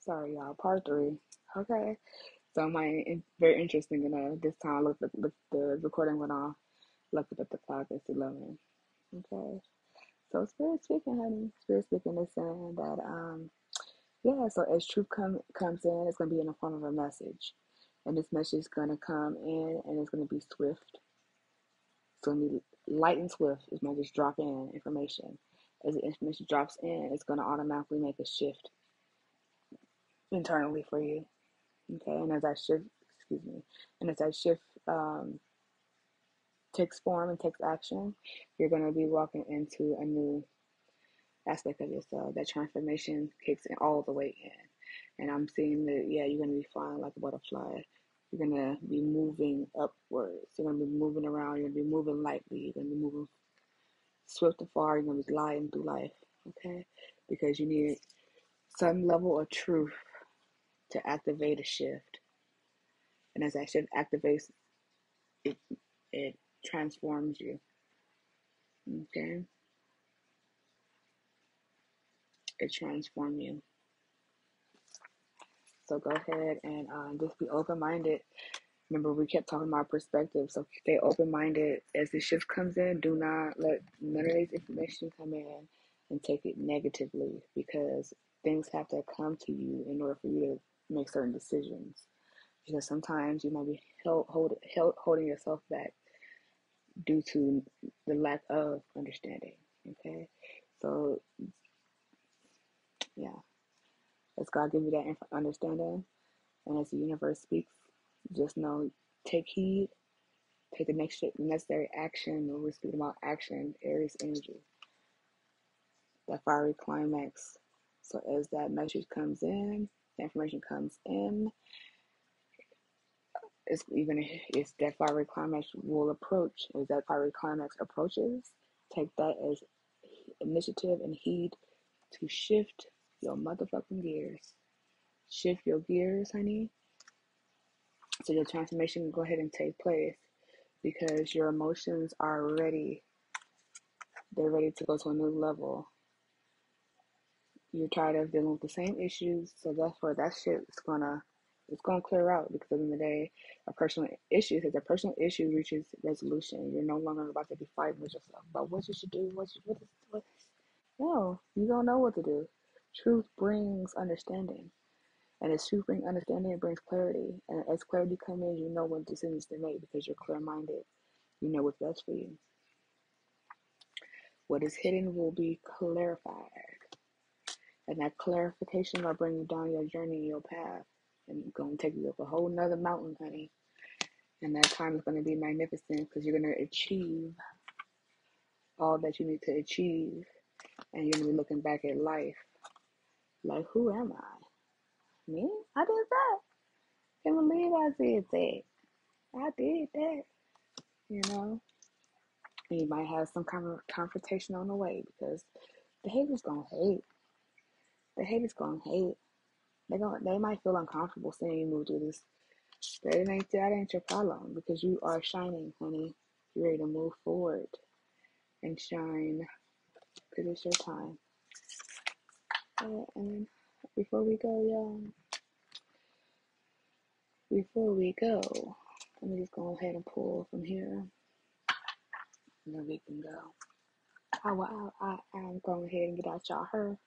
Sorry, y'all. Part three. Okay. So very interesting. This time I looked the recording went off. Looked up at the clock. It's 11. Okay. So spirit speaking, honey. Spirit speaking is saying that yeah. So as truth comes in, it's gonna be in the form of a message, and this message is gonna come in, and it's gonna be swift. It's gonna be light and swift. It's gonna just drop in information. As the information drops in, it's gonna automatically make a shift internally for you. Okay, and as that shift, excuse me, and as that shift takes form and takes action, you're going to be walking into a new aspect of yourself. That transformation kicks in all the way in. And I'm seeing that, yeah, you're going to be flying like a butterfly. You're going to be moving upwards. You're going to be moving around. You're going to be moving lightly. You're going to be moving swift and far. You're going to be gliding through life, okay? Because you need some level of truth to activate a shift. And as that shift activates, it transforms you. Okay? It transforms you. So go ahead and just be open-minded. Remember, we kept talking about perspective, so stay open-minded. As the shift comes in, do not let none of this information come in and take it negatively, because things have to come to you in order for you to make certain decisions. Because sometimes you might be holding yourself back due to the lack of understanding. Okay, so yeah, as God give you that understanding, and as the universe speaks, just know, take heed, take the necessary action. When we're speaking about action, Aries energy, that fiery climax. So as that message comes in, the information comes in, if that fiery climax will approach, as that fiery climax approaches, take that as initiative and heed to shift your motherfucking gears. Shift your gears, honey, so your transformation can go ahead and take place, because your emotions are ready. They're ready to go to a new level. You're tired of dealing with the same issues, so therefore that shit is gonna clear out, because at the end of the day, a personal issue reaches resolution. You're no longer about to be fighting with yourself about what you should do, what. No, you don't know what to do. Truth brings understanding. And as truth brings understanding, it brings clarity. And as clarity comes in, you know what decisions to make, because you're clear-minded. You know what's best for you. What is hidden will be clarified. And that clarification will bring you down your journey, your path. And it's going to take you up a whole nother mountain, honey. And that time is going to be magnificent, because you're going to achieve all that you need to achieve. And you're going to be looking back at life. Like, who am I? Me? I did that. Can't believe I did that. I did that. You know? And you might have some kind of confrontation on the way, because the haters gonna hate. The haters gonna hate. They might feel uncomfortable seeing you move through this. But that ain't your problem, because you are shining, honey. You're ready to move forward and shine, because it's your time. And before we go, y'all, let me just go ahead and pull from here, and then we can go. I'm going ahead and get out y'all hair.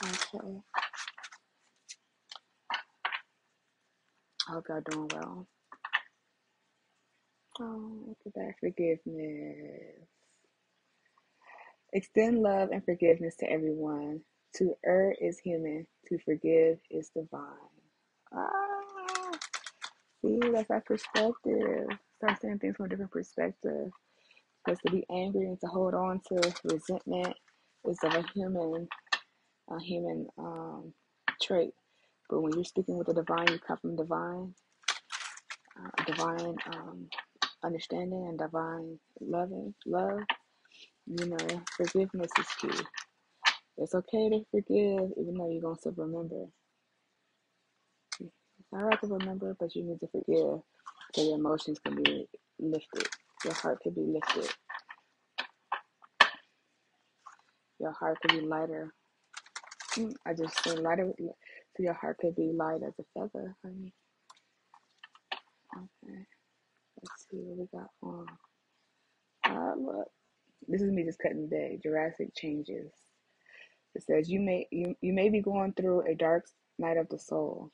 Okay. I hope y'all doing well. Oh, look at that forgiveness. Extend love and forgiveness to everyone. To err is human. To forgive is divine. Ah, see, that's that perspective. Start seeing things from a different perspective. Because to be angry and to hold on to resentment is of a human trait. But when you're speaking with the divine, you come from divine understanding and divine love. You know, forgiveness is key. It's okay to forgive, even though you're going to remember. It's alright to remember, but you need to forgive, so your emotions can be lifted. Your heart can be lifted. Your heart can be lighter. I just said light so your heart could be light as a feather, honey. Okay, let's see what we got on. Look, this is me just cutting the day. Jurassic changes. It says you may be going through a dark night of the soul.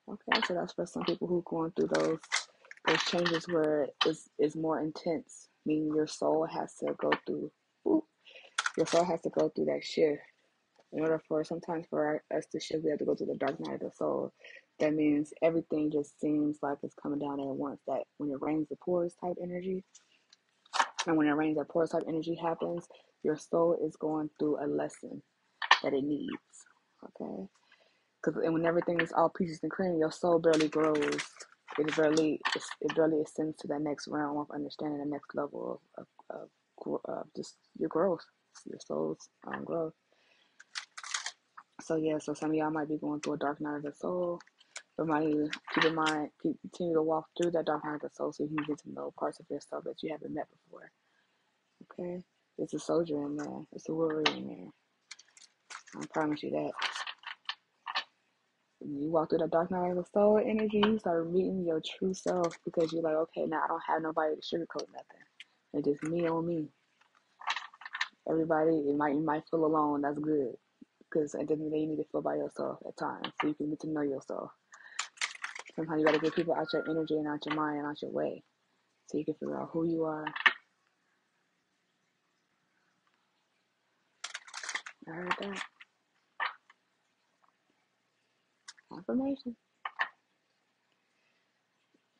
Okay, so that's for some people who are going through those changes where it's more intense, meaning your soul has to go through. Your soul has to go through that shift. In order for sometimes for us to shift, we have to go through the dark night of the soul. That means everything just seems like it's coming down at once. That when it rains, it pours type energy. And when it rains, that pours type energy happens, your soul is going through a lesson that it needs. Okay? Because when everything is all peaches and cream, your soul barely grows. It barely ascends to that next realm of understanding, the next level of just your growth, your soul's growth. So yeah, so some of y'all might be going through a dark night of the soul. But keep in mind, continue to walk through that dark night of the soul so you can get to know parts of yourself that you haven't met before. Okay? It's a soldier in there. It's a warrior in there. I promise you that. When you walk through the dark night of the soul energy, you start meeting your true self because you're like, okay, now I don't have nobody to sugarcoat nothing. It's just me on me. Everybody, you might feel alone. That's good. Because at the end of the day, you need to feel by yourself at times so you can get to know yourself. Sometimes you got to get people out your energy and out your mind and out your way so you can figure out who you are. I heard that. Affirmation.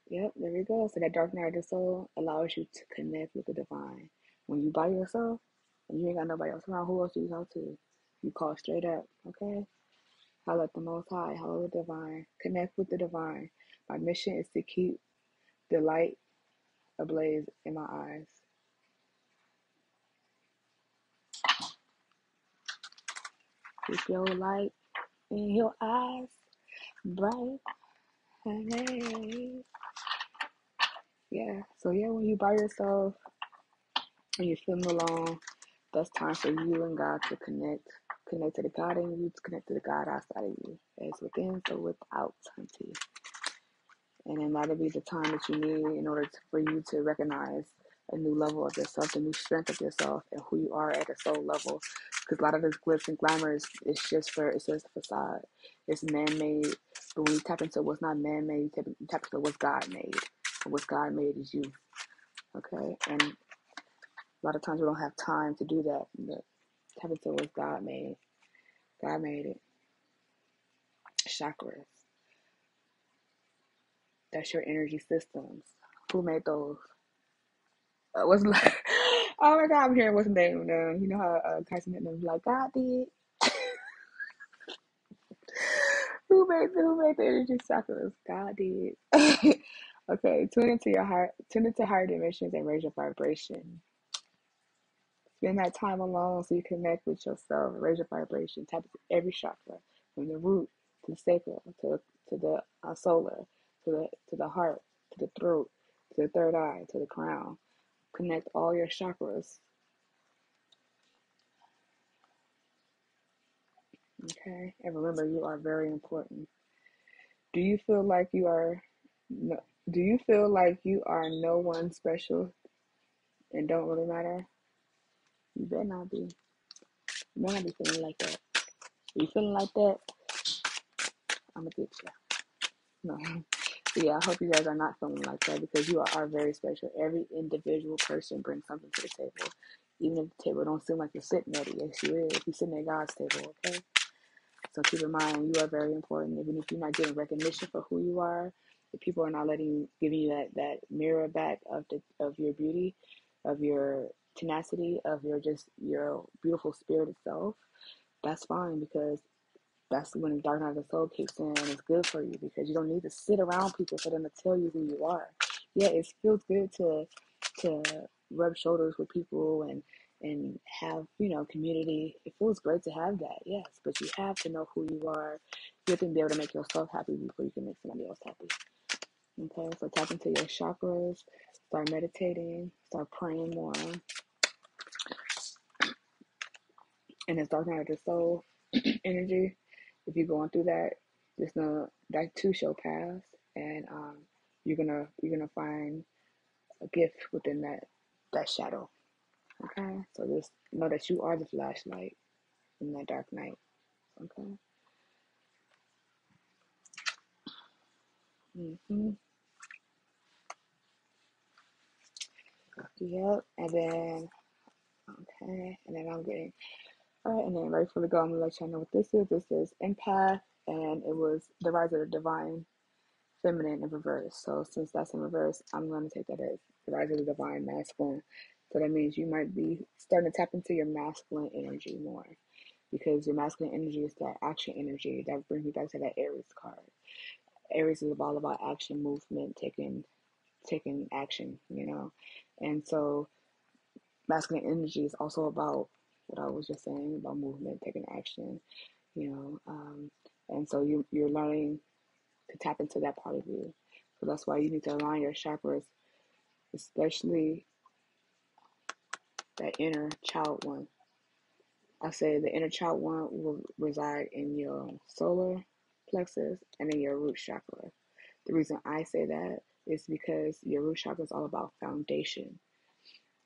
Yep, there we go. So that dark night of the soul allows you to connect with the divine. When you by yourself and you ain't got nobody else around, who else do you talk to? You call straight up, okay? Holler at the Most High, holler at the divine. Connect with the divine. My mission is to keep the light ablaze in my eyes. Keep your light in your eyes bright. Hey. Yeah, so yeah, when you by yourself and you're feeling alone, that's time for you and God to connect. Connect to the God in you, to connect to the God outside of you. As within, so without, hunty. And then that'll be the time that you need in order for you to recognize a new level of yourself, a new strength of yourself, and who you are at a soul level. Because a lot of this glitz and glamour it's just a facade. It's man-made. But when you tap into what's not man-made, you tap into what's God-made. And what's God-made is you. Okay? And a lot of times we don't have time to do that. But tap into what's God-made. God made it. Chakras. That's your energy systems. Who made those? What's like? Oh my God, I'm hearing what's the name of them. You know how Tyson hit them like God did. Who made the energy chakras? God did. Okay, tune into your heart. Tune into higher dimensions and raise your vibration. Spend that time alone so you connect with yourself. Raise your vibration. Tap into every chakra, from the root to the sacral to the solar to the heart to the throat to the third eye to the crown. Connect all your chakras. Okay, and remember, you are very important. Do you feel like you are? No, do you feel like you are no one special and don't really matter? You better not be. You better not be feeling like that. If you feeling like that, I'm gonna get you. No. Yeah, I hope you guys are not feeling like that because you are very special. Every individual person brings something to the table. Even if the table don't seem like you're sitting at it, yes you is. You're sitting at God's table, okay? So keep in mind you are very important. Even if you're not getting recognition for who you are, if people are not giving you that mirror back of your beauty, of your tenacity, of your beautiful spirit itself, that's fine because that's when the dark night of the soul kicks in and it's good for you because you don't need to sit around people for them to tell you who you are. Yeah, it feels good to rub shoulders with people and have, community. It feels great to have that, yes, but you have to know who you are. You have to be able to make yourself happy before you can make somebody else happy. Okay, so tap into your chakras, start meditating, start praying more. And it's dark night of the soul. energy. If you're going through that, just know that too shall pass, and you're gonna find a gift within that shadow. Okay, so just know that you are the flashlight in that dark night. Okay. Mhm. Yep. And then okay, and then I'm getting all right, and then right before we go, I'm gonna let y'all know what this is. This is empath, and it was the rise of the divine feminine in reverse. So since that's in reverse, I'm gonna take that as the rise of the divine masculine. So that means you might be starting to tap into your masculine energy more, because your masculine energy is that action energy that brings me back to that Aries card. Aries is all about action, movement, taking action, and so masculine energy is also about what I was just saying about movement, taking action, you know, um, and so you're learning to tap into that part of you. So that's why you need to align your chakras, especially that inner child one. I say the inner child one will reside in your solar plexus and in your root chakra. The reason I say that is because your root chakra is all about foundation.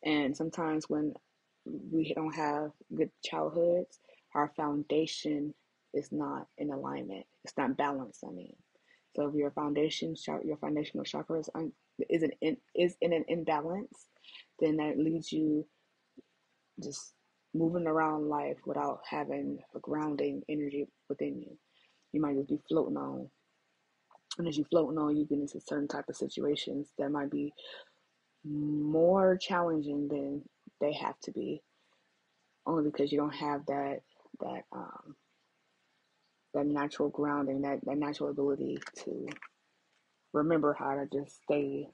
And sometimes when we don't have good childhoods, our foundation is not in alignment. It's not balanced. I mean, so if your foundational chakra is in an imbalance, then that leads you just moving around life without having a grounding energy within you. You might just be floating on, and as you floating on, you get into certain type of situations that might be more challenging than they have to be, only because you don't have that um, that natural grounding, that natural ability to remember how to just stay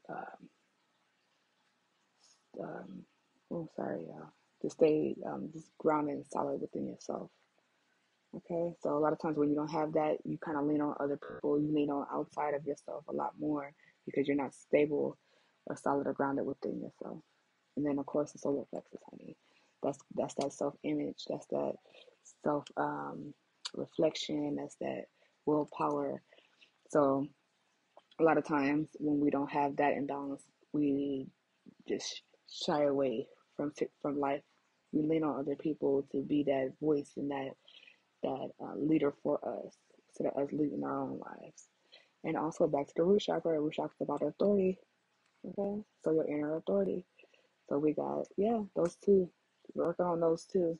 um, um, oh sorry to stay just grounded and solid within yourself. Okay, so a lot of times when you don't have that, you kind of lean on other people, you lean on outside of yourself a lot more because you're not stable or solid or grounded within yourself. And then of course the solar plexus, honey. That's that self image. That's that self reflection. That's that willpower. So a lot of times when we don't have that imbalance, we just shy away from life. We lean on other people to be that voice and that leader for us, instead of us leading our own lives. And also back to the root chakra. Root chakra is about authority. Okay, so your inner authority. So we got those two. Working on those two.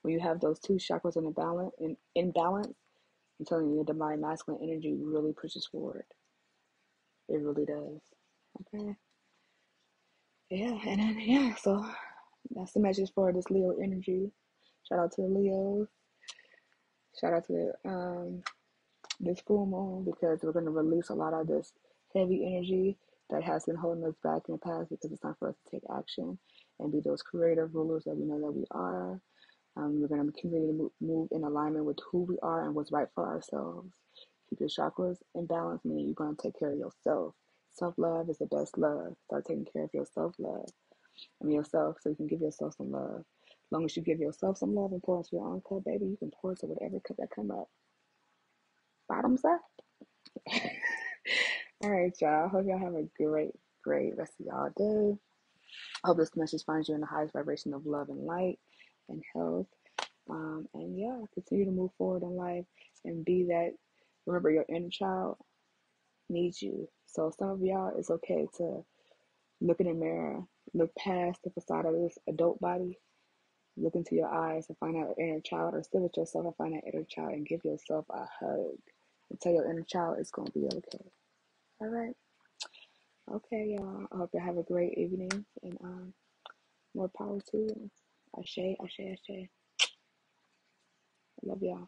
When you have those two chakras in balance, I'm telling you, your divine masculine energy really pushes forward. It really does. Okay. Yeah, and then so that's the message for this Leo energy. Shout out to the Leos. Shout out to this full moon, because we're going to release a lot of this heavy energy that has been holding us back in the past, because it's time for us to take action and be those creative rulers that we know that we are. We're going to continue to move in alignment with who we are and what's right for ourselves. Keep your chakras in balance, meaning you're going to take care of yourself. Self-love is the best love. Start taking care of your self-love. Yourself, so you can give yourself some love. As long as you give yourself some love and pour into your own cup, baby, you can pour into whatever cup that come up. Bottoms up. All right, y'all. Hope y'all have a great rest of y'all day. Hope this message finds you in the highest vibration of love and light and health. And continue to move forward in life and be that. Remember, your inner child needs you. So some of y'all, it's okay to look in the mirror, look past the facade of this adult body, look into your eyes and find out your inner child, or sit with yourself and find that inner child and give yourself a hug and tell your inner child it's going to be okay. All right. Okay, y'all. I hope you have a great evening, and more power to you. Ashe, ashe, ashe. I love y'all.